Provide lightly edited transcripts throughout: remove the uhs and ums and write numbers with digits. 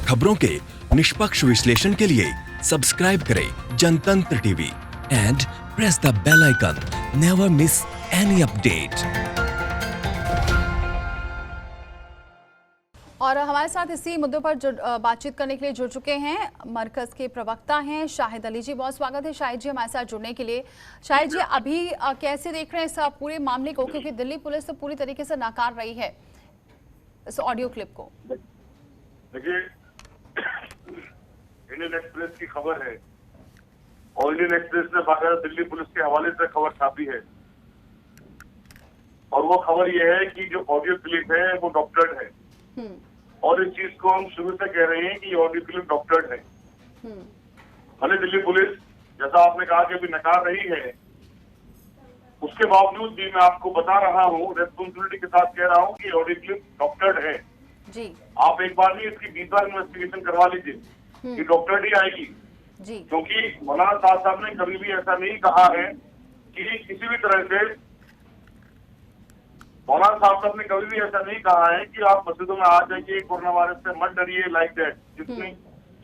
खबरों के निष्पक्ष विश्लेषण के लिए सब्सक्राइब करें Jantantra TV and press the bell icon. Never miss any update. और हमारे साथ इसी मुद्दों पर बातचीत करने के लिए जुड़ चुके हैं मरकज के प्रवक्ता हैं शाहिद अली जी। बहुत स्वागत है शाहिद जी हमारे साथ जुड़ने के लिए। शाहिद जी, अभी कैसे देख रहे हैं इस पूरे मामले को, क्योंकि दिल्ली पुलिस तो पूरी तरीके से नकार रही है इस ऑडियो क्लिप को। देखिए, इंडियन एक्सप्रेस की खबर है और इंडियन एक्सप्रेस ने बाकायदा दिल्ली पुलिस के हवाले से खबर छापी है और वो खबर ये है कि जो ऑडियो क्लिप है वो डॉक्टर्ड है और इस चीज को हम शुरू से कह रहे हैं कि ऑडियो क्लिप डॉक्टर्ड है। भले दिल्ली पुलिस, जैसा आपने कहा कि अभी नकार रही है, उसके बावजूद भी मैं आपको बता रहा हूँ, रेस्पॉन्सिबिलिटी के साथ कह रहा हूँ कि ऑडियो क्लिप डॉक्टर्ड है जी। आप एक बार नहीं इसकी 20 बार इन्वेस्टिगेशन करवा लीजिए कि डॉक्टर्ड ही आएगी जी। क्योंकि मौलाना साहब ने कभी भी ऐसा नहीं कहा है कि किसी भी तरह से, मौलाना साहब ने कभी भी ऐसा नहीं कहा है कि आप मस्जिदों में आ जाइए, कोरोना वायरस से मत डरिए, लाइक दैट, जिसने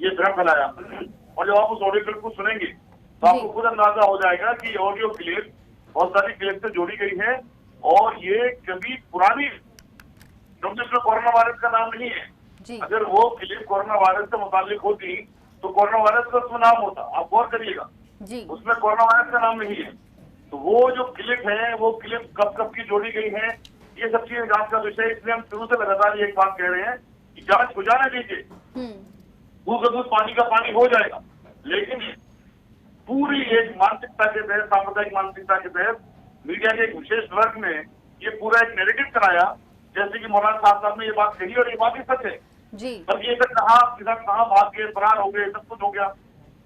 ये भ्रम फैलाया। और जब आप उस ऑडियो क्लिप को सुनेंगे तो आपको खुद अंदाजा हो जाएगा कि ऑडियो क्लिप बहुत सारी क्लिप से जोड़ी गई है और ये कभी पुरानी, क्योंकि इसमें कोरोना वायरस का नाम नहीं है। अगर वो क्लिप कोरोना वायरस से मुतालिक होती तो कोरोना वायरस का उसमें नाम होता, आप गौर करिएगा, उसमें कोरोना वायरस का नाम नहीं है। तो वो जो क्लिप है वो क्लिप कब कब की जोड़ी गई है, ये सब चीजें जांच का विषय है। इसलिए हम शुरू से लगातार ये एक बात कह रहे हैं कि जांच हो जाने दीजिए, दूध का दूध पानी का पानी हो जाएगा। लेकिन पूरी एक मानसिकता के तहत, सांप्रदायिक मानसिकता के तहत मीडिया के एक विशेष वर्ग ने ये पूरा एक नैरेटिव कराया जैसे कि मौलाना साहब ने ये बात कही और ये बात ही सच है जी। बल्कि ये तक कहाँ भाग गए, फरार हो गए, सब कुछ हो गया।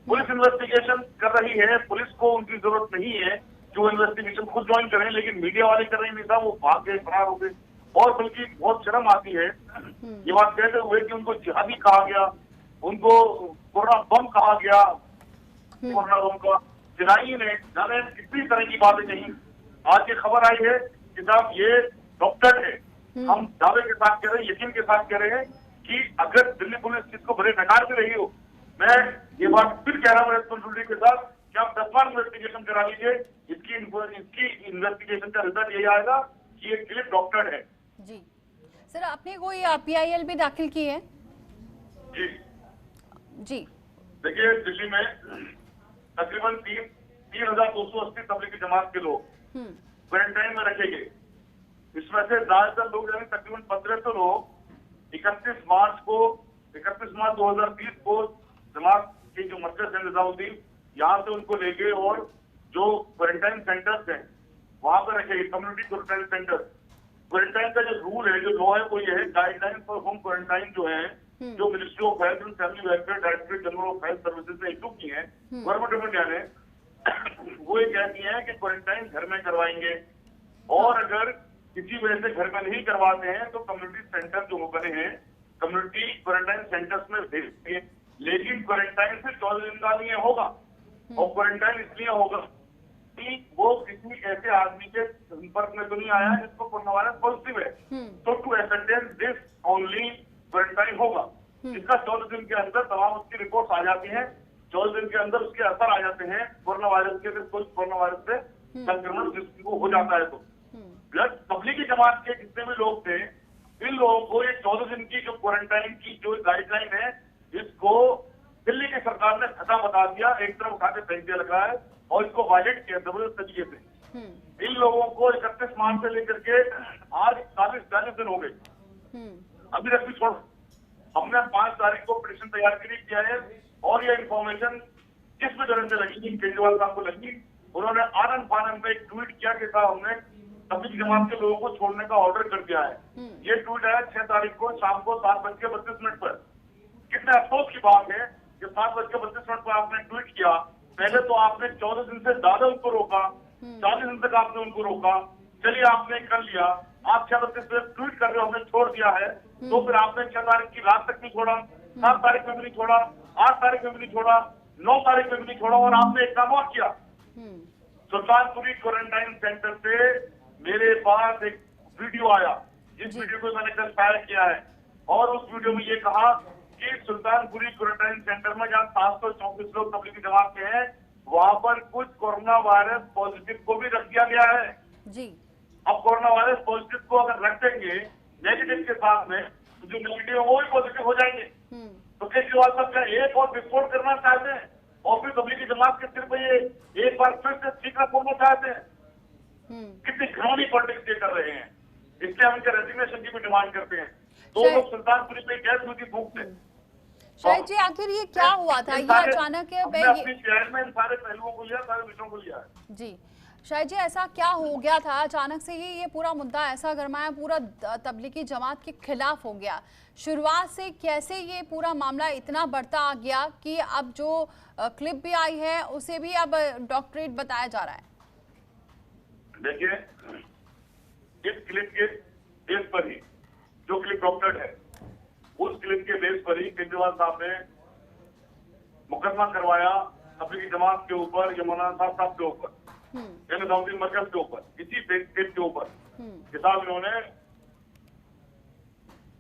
पुलिस इन्वेस्टिगेशन कर रही है, पुलिस को उनकी जरूरत नहीं है जो इन्वेस्टिगेशन खुद ज्वाइन करें, लेकिन मीडिया वाले कर रहे नहीं था, वो भाग गए, फरार हो गए। और बल्कि बहुत शर्म आती है ये बात कहते हुए कि उनको जिहादी कहा गया, उनको कोरोना बम कहा गया, कोरोना बम का चिराई ने जाने कितनी तरह की बातें कही। आज की खबर आई है कि साहब ये डॉक्टर है। हम दावे के साथ कह रहे हैं, यकीन के साथ कह रहे हैं कि अगर दिल्ली पुलिस इसको भले नकार भी रही हो, मैं ये बात फिर कह रहा हूँ रेस्पॉन्सिबिलिटी के साथ कि आप 10 बार इन्वेस्टिगेशन करा लीजिए, इसकी इन्वेस्टिगेशन का रिजल्ट यही आएगा कि ये क्लिप डॉक्टर है जी। सर, आपने कोई PIL भी दाखिल की है? जी जी। देखिए, दिल्ली में तकरीबन 3,280 तबलीगी जमात के लोग क्वारंटाइन में रखे गए। इसमें से ज्यादातर लोग यानी तकरीबन 1500 लोग 31 मार्च 2020 को जमात के जो मरकज है निजामुद्दीन, यहाँ से उनको ले गए और जो क्वारंटाइन सेंटर्स हैं वहां पर रखे गए, कम्युनिटी क्वारंटाइन सेंटर। क्वारंटाइन का जो रूल है, जो लॉ है, वो ये है, गाइडलाइन फॉर होम क्वारंटाइन जो है, जो ministry of health and family welfare, directorate general of health services ने इशू की है गवर्नमेंट ऑफ इंडिया ने, वो ये कहती है कि क्वारंटाइन घर में करवाएंगे और अगर किसी वजह से घर में नहीं करवाते हैं तो कम्युनिटी सेंटर जो बने हैं, कम्युनिटी क्वारंटाइन सेंटर्स में भेजेंगे। लेकिन क्वारंटाइन से 14 दिन का नहीं होगा और क्वारंटाइन इसलिए होगा कि वो किसी ऐसे आदमी के संपर्क में तो नहीं आया जिसको कोरोना वायरस पॉजिटिव है, तो to ascertain this only quarantine होगा। इसका 14 दिन के अंदर तमाम उसकी रिपोर्ट आ जाती है, 14 दिन के अंदर उसके असर आ जाते हैं कोरोना वायरस के, कोरोना वायरस से संक्रमण जिसको हो जाता है। तो प्लस तबलीगी जमात के जितने भी लोग थे, इन लोगों को ये 14 दिन की जो क्वारंटाइन की जो गाइडलाइन है, इसको दिल्ली की सरकार ने खता बता दिया, एक तरफ उठा के फेंक दिया लगा है और इसको वायलेट किया जबरदस्त तरीके से। इन लोगों को 31 मार्च से लेकर के आज 40 दिन हो गए, अभी तक भी छोड़। हमने 5 तारीख को पिटीशन तैयार किया है और ये इन्फॉर्मेशन जिस भी तरह से लगी केजरीवाल साहब को लगी, उन्होंने आनंद फानंद में एक ट्वीट किया कि साहब हमने तबलीगी जमात के लोगों को छोड़ने का ऑर्डर कर दिया है। ये ट्वीट आया 6 तारीख को शाम को 7:32 पर। कितने अफसोस की बात है कि 7:32 पर आपने ट्वीट किया। पहले तो आपने 14 दिन से ज्यादा उनको रोका, 40 दिन तक आपने उनको रोका, चलिए आपने कर लिया, आप 6:32 पर ट्वीट कर रहे हो हमने छोड़ दिया है, तो फिर आपने 6 तारीख की रात तक नहीं छोड़ा, 7 तारीख में भी नहीं छोड़ा, 8 तारीख में भी नहीं छोड़ा, 9 तारीख में भी नहीं छोड़ा और आपने एक काम और किया। सुल्तानपुरी क्वारंटाइन सेंटर से मेरे पास एक वीडियो आया, जिस वीडियो को मैंने कल शायर किया है और उस वीडियो में ये कहा जबकि सुल्तानपुरी क्वारंटाइन सेंटर में जहाँ 734 लोग तबलीगी जमात के हैं, वहां पर कुछ कोरोना वायरस पॉजिटिव को भी रख दिया गया है जी। अब कोरोना वायरस पॉजिटिव को अगर रख देंगे नेगेटिव के साथ में, तो जो नेगेटिव है वो भी पॉजिटिव हो जाएंगे। तो केजरीवाल साहब क्या एक और विस्फोट करना चाहते हैं और फिर तबलीगी जमात के सिर पे ये एक बार फिर से ठीकरा फोड़ना चाहते हैं? कितनी घृणा पॉलिटिक्स ये कर रहे हैं। इसलिए हम इनके रेजिग्नेशन की भी डिमांड करते हैं। दो लोग सुल्तानपुरी पे गैस हुई थी भूख से। शाहिद जी, आखिर ये क्या हुआ था? ये अचानक अपनी शहर में इन सारे पहलुओं को लिया, सारे विषयों को लिया है। जी शाहिद जी, ऐसा क्या हो गया था अचानक से ही ये पूरा मुद्दा ऐसा गरमाया, पूरा तबलीगी जमात के खिलाफ हो गया? शुरुआत से कैसे ये पूरा मामला इतना बढ़ता आ गया कि अब जो क्लिप भी आई है उसे भी अब डॉक्टरेट बताया जा रहा है? देखिए, इस क्लिप के बेस पर ही जो क्लिप डॉक्टर है, उस क्लिप के बेस पर ही केजरीवाल साहब ने मुकदमा करवाया तबलीगी जमात के ऊपर या मौलाना साहब के ऊपर, निजामुद्दीन मरकज के ऊपर, इसी क्लिप के ऊपर। किताब इन्होंने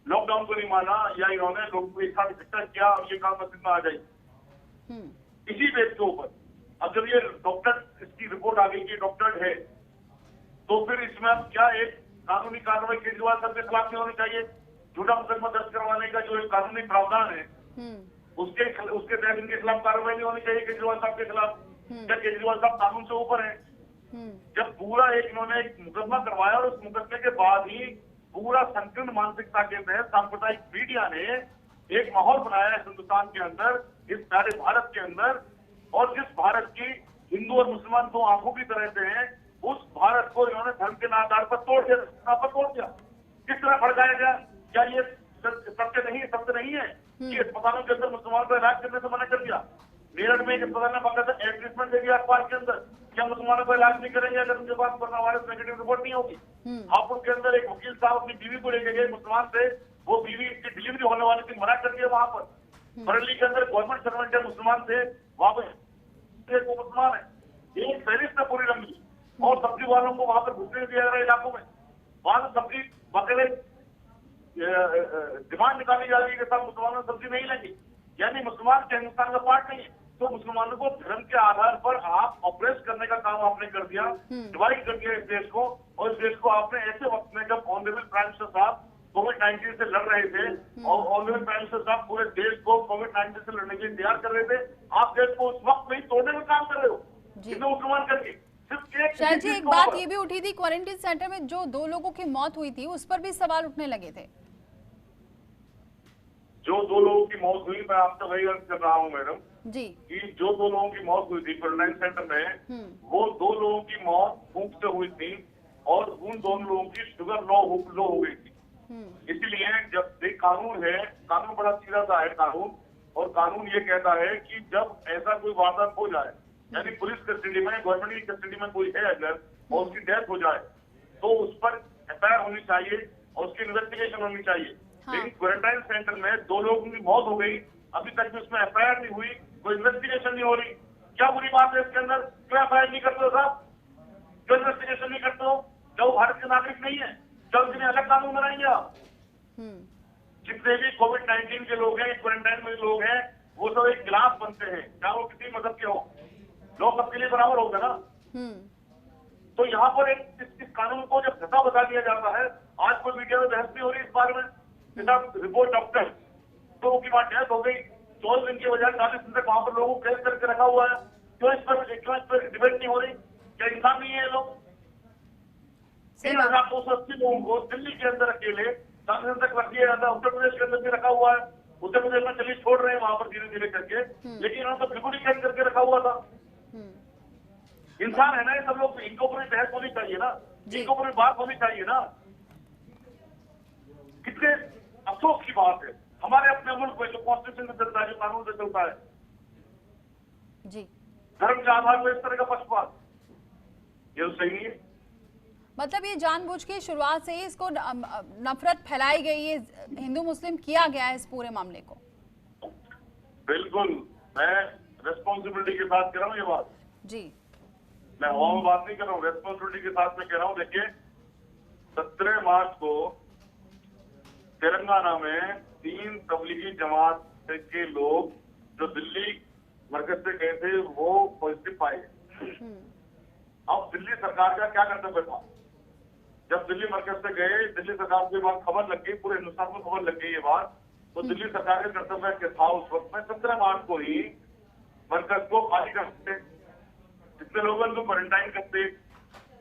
लॉकडाउन को नहीं माना या इन्होंने लोगों को एक साथ इकट्ठा किया और ये काम मस्जिद में आ जाए, इसी बेस के ऊपर। अब जब ये डॉक्टर, इसकी रिपोर्ट आ गई कि डॉक्टर है, तो फिर इसमें अब क्या एक कानूनी कार्रवाई केजरीवाल साहब के खिलाफ नहीं होनी चाहिए? झूठा मुकदमा दर्ज करवाने का जो एक कानूनी प्रावधान है, उसके तहत इनके खिलाफ कार्रवाई नहीं होनी चाहिए केजरीवाल साहब के खिलाफ? क्या केजरीवाल साहब कानून से ऊपर है? जब पूरा इन्होंने एक मुकदमा करवाया और उस मुकदमे के बाद ही पूरा संकीर्ण मानसिकता के तहत सांप्रदायिक मीडिया ने एक माहौल बनाया है हिंदुस्तान के अंदर, इस सारे भारत के अंदर, और जिस भारत की हिंदू और मुसलमान दो आंखों की तरह से हैं, उस भारत को इन्होंने धर्म के आधार पर तोड़ दिया। किस तरह भड़काया गया? क्या ये सत्य नहीं है कि अस्पतालों के अंदर मुसलमानों को इलाज करने से मना कर दिया? मेरठ में एक अस्पताल ने बाकायदा एडवर्टाइजमेंट दे दिया अखबार के अंदर, क्या मुसलमानों को इलाज नहीं करेंगे अगर उनके पास कोरोना वायरस नेगेटिव रिपोर्ट नहीं होगी। हापुड़ के अंदर एक वकील साहब अपनी बीवी को लेके गए मुसलमान से, वो बीवी की डिलीवरी होने वाली थी, मना कर दिया वहां पर। बरेली के अंदर गवर्नमेंट सर्वेंट है मुसलमान से, वहां पर वो मुसलमान है, एक फहरिस्त है पूरी लंबी, और सब्जी वालों को वहां पर घुसने नहीं दिया जा रहा है इलाकों में। वहां से सब्जी बाकायदा डिमांड निकाली जा रही है कि सब मुसलमानों को सब्जी नहीं लेंगे, यानी मुसलमान के हिंदुस्तान का पार्ट नहीं है। तो मुसलमानों को धर्म के आधार पर आप ऑपरेट करने का काम आपने कर दिया, डिवाइड कर दिया इस देश को, और इस देश को आपने ऐसे वक्त में जब ऑनरेबल प्राइम मिनिस्टर साहब कोविड-19 से लड़ रहे थे और ऑनरेबल प्राइम मिनिस्टर साहब पूरे देश को कोविड-19 से लड़ने के लिए तैयार कर रहे थे, आप देश को उस वक्त में ही तोड़ने का काम कर रहे हो, इतना मुसलमान करके। शायद जी, एक बात ये भी उठी थी, क्वारंटीन सेंटर में जो 2 लोगों की मौत हुई थी उस पर भी सवाल उठने लगे थे। जो 2 लोगों की मौत हुई, मैं आपसे वही अर्ज कर रहा हूँ मैडम जी, कि जो 2 लोगों की मौत हुई थी क्वारंटाइन सेंटर में, वो 2 लोगों की मौत भूख से हुई थी और उन 2 लोगों की शुगर लो हो गई थी। इसलिए जब एक कानून है, कानून बड़ा सीधा सा है कानून, और कानून ये कहता है कि जब ऐसा कोई वारदात हो जाए, यानी पुलिस कस्टडी में, गवर्नमेंट की कस्टडी में कोई है अगर, और उसकी डेथ हो जाए, तो उस पर एफआईआर होनी चाहिए और उसकी इन्वेस्टिगेशन होनी चाहिए। लेकिन क्वारंटाइन सेंटर में 2 लोगों की मौत हो गई, अभी तक भी उसमें एफआईआर नहीं हुई, कोई इन्वेस्टिगेशन नहीं हो रही। क्या बुरी बात है इसके अंदर? क्यों एफआईआर नहीं करते हो साहब? क्यों इन्वेस्टिगेशन नहीं करते हो? क्या वो भारत के नागरिक नहीं है? क्या उनके लिए अलग कानून बनाएंगे आप? जितने भी कोविड-19 के लोग हैं, क्वारंटाइन में लोग हैं, वो सब एक गिलास बनते हैं, चाहे वो किसी मदद के हो, लोग सबके लिए बराबर होगा ना। तो यहाँ पर इस कानून को जब धक्का बता दिया जाता है, आज कोई मीडिया में बहस भी हो रही है इस बारे में, रिपोर्ट डॉक्टर लोगों की बात डेथ हो गई, 14 दिन की बजाय 40 दिन तक वहां पर लोगों को कैद करके रखा हुआ है, क्यों इस पर डिबेट नहीं हो रही? क्या इंसान नहीं है लोग? 3,280 लोगों को दिल्ली के अंदर अकेले 40 दिन तक रख दिया जाता है, उत्तर प्रदेश के अंदर भी रखा हुआ है, उत्तर प्रदेश में चलिए छोड़ रहे हैं वहां पर धीरे धीरे करके, लेकिन इन्होंने तो बिल्कुल ही कैद करके रखा हुआ था। इंसान है ना ये सब लोग, इनको पूरी बहस होनी चाहिए ना, इनको पूरी बात होनी चाहिए ना। कितने अफसोस की बात है, हमारे अपने मुल्क में जो कॉन्स्टिट्यूशन से चलता है, जो कानून से चलता है, जी, धर्म के आधार पर इस तरह का पक्षपात, ये तो सही नहीं है। मतलब ये जानबूझ के शुरुआत से ही इसको नफरत फैलाई गई है, हिंदू मुस्लिम किया गया है इस पूरे मामले को। बिल्कुल, मैं रेस्पॉन्सिबिलिटी के साथ कह रहा हूँ ये बात जी, मैं हवा में बात नहीं कर रहा हूँ, रेस्पॉन्सिबिलिटी के साथ मैं कह रहा हूँ। देखिए, 17 मार्च को तेलंगाना में 3 तबलीगी जमात के लोग जो दिल्ली मरकज से गए थे वो पॉजिटिव पाए। अब दिल्ली सरकार का क्या कर्तव्य था? जब दिल्ली मरकज से गए, दिल्ली सरकार को ये बात खबर लग गई, पूरे हिंदुस्तान को खबर लग गई ये बात, तो दिल्ली सरकार का कर्तव्य क्या था उस वक्त में? 17 मार्च को ही मरकज को खाली करते, जितने लोग उनको क्वारंटाइन करते,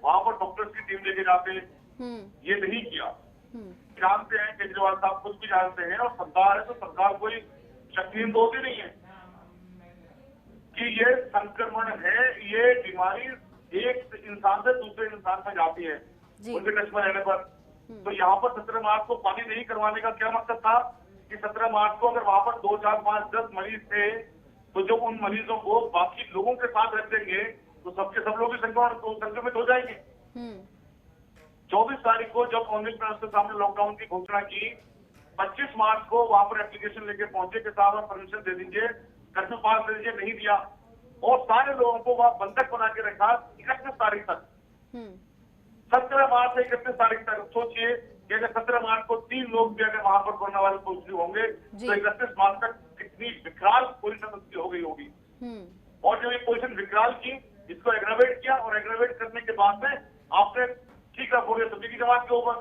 वहां पर डॉक्टर्स की टीम लेके जाते, ये नहीं किया। जानते हैं केजरीवाल साहब खुद भी जानते हैं, और सरकार है तो सरकार कोई शक्तिहीन तो होती नहीं है कि ये संक्रमण है, ये बीमारी एक इंसान से दूसरे इंसान में जाती है उनके टच में रहने पर। तो यहाँ पर 17 मार्च को पानी नहीं करवाने का क्या मकसद था कि 17 मार्च को अगर वहां पर 2, 4, 5, 10 मरीज थे तो जो उन मरीजों को बाकी लोगों के साथ रख देंगे तो सबके सब लोग संक्रमित हो जाएंगे। 24 तारीख को जब कांग्रेस ने उसके सामने लॉकडाउन की घोषणा की, 25 मार्च को वहां पर एप्लीकेशन लेके पहुंचे कि साहब आप परमिशन दे दीजिए, कर्फ्यू पास दे दीजिए, नहीं दिया, और सारे लोगों को वहां बंधक बना के रखा 31 तारीख तक। 17 मार्च से 31 तारीख तक सोचिए कि अगर 17 मार्च को 3 लोग भी अगर वहां पर कोरोना वायरस पॉजिटिव होंगे तो 31 मार्च तक कितनी विकराल पोजीशन हो गई होगी। और जो ये पोजीशन विकराल की, इसको एग्रावेट किया, और एग्रावेट करने के बाद में आपने ठीक है बोले तबलीगी जमात के ऊपर,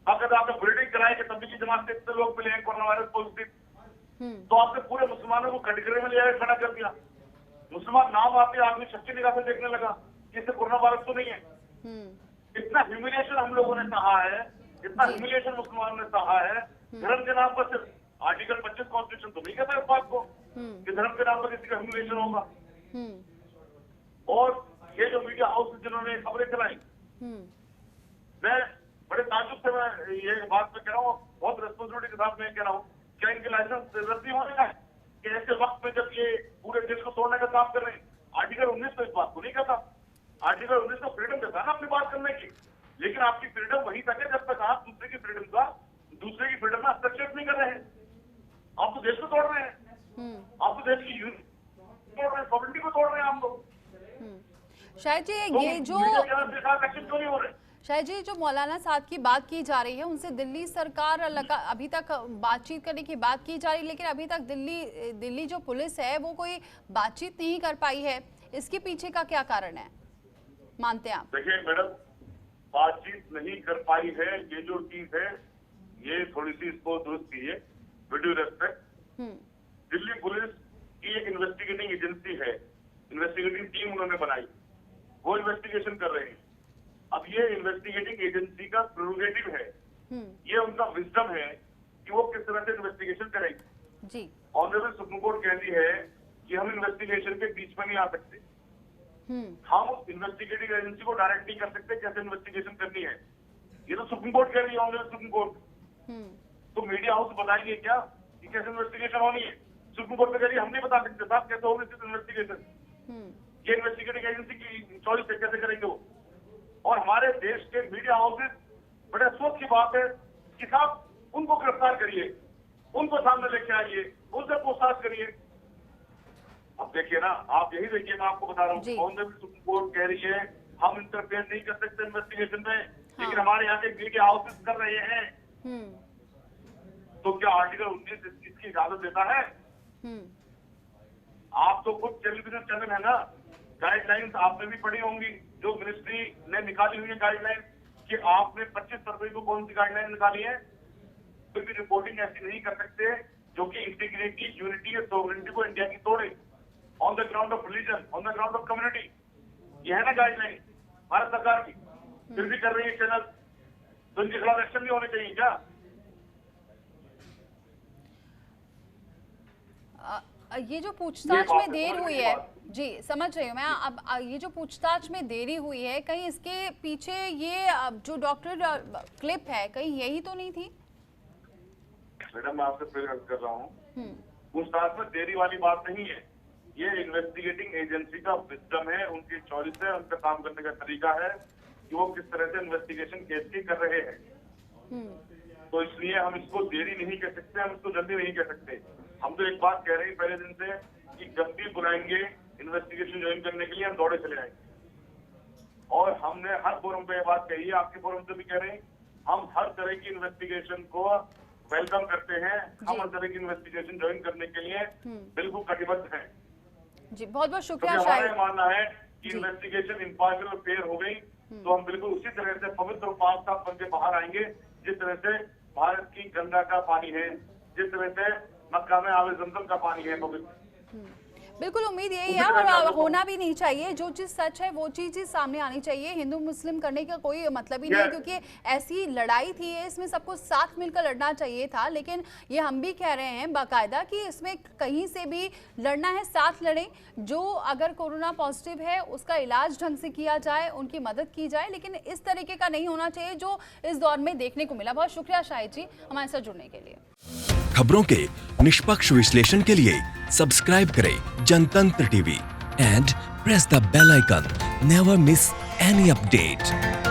अगर आपने बुलेटिन कराई कि तबलीगी जमात से इतने लोग मिले हैं कोरोना वायरस पॉजिटिव, तो आपने पूरे मुसलमानों को कटघरे में ले आकर खड़ा कर दिया। मुसलमान नाम आते आदमी सच्ची निगाह से देखने लगा कि इससे कोरोना वायरस तो नहीं है। इतना ह्यूमिलिएशन हम लोगों ने सहा है, इतना ह्यूमिलिएशन मुसलमानों ने सहा है, धर्म के नाम पर। सिर्फ आर्टिकल 25 कॉन्स्टिट्यूशन तो नहीं कहता इस बात को कि धर्म के नाम पर किसी का ह्यूमिलिएशन होगा। और ये जो मीडिया हाउस जिन्होंने खबरें चलाई, मैं बड़े ताजुब से मैं ये बात में कह रहा हूँ, बहुत रिस्पॉन्सिबिलिटी के साथ मैं कह रहा हूँ, क्या इनके लाइसेंस रद्दी होने का है कि ऐसे वक्त में जब ये पूरे देश को तोड़ने का काम कर रहे हैं? आर्टिकल 19 तो इस बात को नहीं कहता। आर्टिकल 19 तो फ्रीडम देता है ना अपनी बात करने की, लेकिन आपकी फ्रीडम वही तक है जब तक आप दूसरे की फ्रीडम में हस्तक्षेप नहीं कर रहे हैं। आप तो देश को तोड़ रहे हैं, आप तो देश की यूनिटी तोड़ रहे हैं, सॉवरेनिटी को तोड़ रहे हैं हम लोग। शायद जी ये जो क्यों नहीं हो रहे? शायद जी जो मौलाना साहब की बात की जा रही है, उनसे दिल्ली सरकार अभी तक बातचीत करने की बात की जा रही है, लेकिन अभी तक दिल्ली जो पुलिस है वो कोई बातचीत नहीं कर पाई है। इसके पीछे का क्या कारण है, मानते हैं आप? देखिए मैडम, बातचीत नहीं कर पाई है, ये जो चीज है ये थोड़ी सी इसको दुरुस्त कीजिए with due respect. Delhi police की एक इन्वेस्टिगेटिंग एजेंसी है, इन्वेस्टिगेटिंग टीम उन्होंने बनाई, वो इन्वेस्टिगेशन कर रहे हैं। अब ये इन्वेस्टिगेटिंग एजेंसी का प्रेरोगेटिव है, ये उनका विजडम है कि वो किस तरह से इन्वेस्टिगेशन करेंगे जी। ऑनरेबल सुप्रीम कोर्ट कहती है कि हम इन्वेस्टिगेशन के बीच में नहीं आ सकते, हम इन्वेस्टिगेटिंग एजेंसी को डायरेक्ट नहीं कर सकते कैसे इन्वेस्टिगेशन करनी है, ये तो सुप्रीम कोर्ट कह रही है, ऑनरेबल सुप्रीम कोर्ट। तो मीडिया हाउस बताएंगे क्या कि कैसे इन्वेस्टिगेशन होनी है? सुप्रीम कोर्ट में कह रही है हम नहीं बता सकते साहब कैसे होगी इन्वेस्टिगेशन, ये इन्वेस्टिगेटिंग एजेंसी की चॉइस है कैसे करेंगे वो। और हमारे देश के मीडिया हाउसेज, बड़े अफसोस की बात है कि साहब उनको गिरफ्तार करिए, उनको सामने लेके आइए, उनसे पूछताछ करिए। अब देखिए ना, आप यही देखिए, मैं आपको बता रहा हूँ, ऑनरेबल सुप्रीम कोर्ट कह रही है हम इंटरफेयर नहीं कर सकते इन्वेस्टिगेशन में, लेकिन हमारे यहाँ के मीडिया हाउसेज कर रहे हैं। तो क्या आर्टिकल 19 इसकी इजाजत देता है? आप तो खुद टेलीविजन चैनल है ना, गाइडलाइंस आपने भी पढ़ी होंगी जो मिनिस्ट्री ने निकाली हुई है गाइडलाइन, कि आपने 25 फरवरी को कौन सी गाइडलाइन निकाली है? कोई भी रिपोर्टिंग ऐसी नहीं कर सकते जो कि इंटीग्रिटी, यूनिटी और सॉवरेनिटी को इंडिया की तोड़े, on the ground of religion, on the ground of community. ये है ना गाइडलाइन भारत सरकार की, फिर भी कर रही है चैनल, तो इनके खिलाफ एक्शन भी होने चाहिए क्या? ये जो पूछताछ में देर हुई है जी, समझ रही हूँ मैं। अब ये जो पूछताछ में देरी हुई है, कहीं इसके पीछे ये जो डॉक्टर क्लिप है, कहीं यही तो नहीं थी? मैडम मैं आपसे फिर अर्ज कर रहा हूँ, पूछताछ में देरी वाली बात नहीं है, ये इन्वेस्टिगेटिंग एजेंसी का विजडम है, उनकी चॉइस है, उनका काम करने का तरीका है कि वो किस तरह से इन्वेस्टिगेशन केस की कर रहे हैं। तो इसलिए हम इसको देरी नहीं कह सकते, हम इसको जल्दी नहीं कह सकते। हम तो एक बात कह रहे हैं पहले दिन से कि जब भी बुलाएंगे इन्वेस्टिगेशन ज्वाइन करने के लिए हम दौड़े चले आएंगे। और हमने हर फोरम पे ये बात कही है, आपके फोरम से भी कह रहे हैं, हम हर तरह की इन्वेस्टिगेशन को वेलकम करते हैं। हम हर तरह की इन्वेस्टिगेशन ज्वाइन करने के लिए बिल्कुल कटिबद्ध हैं। जी बहुत बहुत शुक्रिया क्योंकि हमारा शाहिद। मानना है कि इन्वेस्टिगेशन इम्पार्शियल और फेयर हो गई तो हम बिल्कुल उसी तरह से पवित्र और पाक साफ बन के बाहर आएंगे जिस तरह से भारत की गंगा का पानी है, जिस तरह से मक्का में आवे जमजम का पानी है पवित्र। बिल्कुल उम्मीद यही है और होना भी नहीं चाहिए। जो चीज सच है वो चीज ही सामने आनी चाहिए। हिंदू मुस्लिम करने का कोई मतलब ही नहीं है, क्योंकि ऐसी लड़ाई थी, इसमें सबको साथ मिलकर लड़ना चाहिए था। लेकिन ये हम भी कह रहे हैं बाकायदा कि इसमें कहीं से भी लड़ना है, साथ लड़ें। जो अगर कोरोना पॉजिटिव है उसका इलाज ढंग से किया जाए, उनकी मदद की जाए, लेकिन इस तरीके का नहीं होना चाहिए जो इस दौर में देखने को मिला। बहुत शुक्रिया शाहिद जी हमारे साथ जुड़ने के लिए। खबरों के निष्पक्ष विश्लेषण के लिए सब्सक्राइब करें Jantantra TV and press the bell icon. Never miss any update.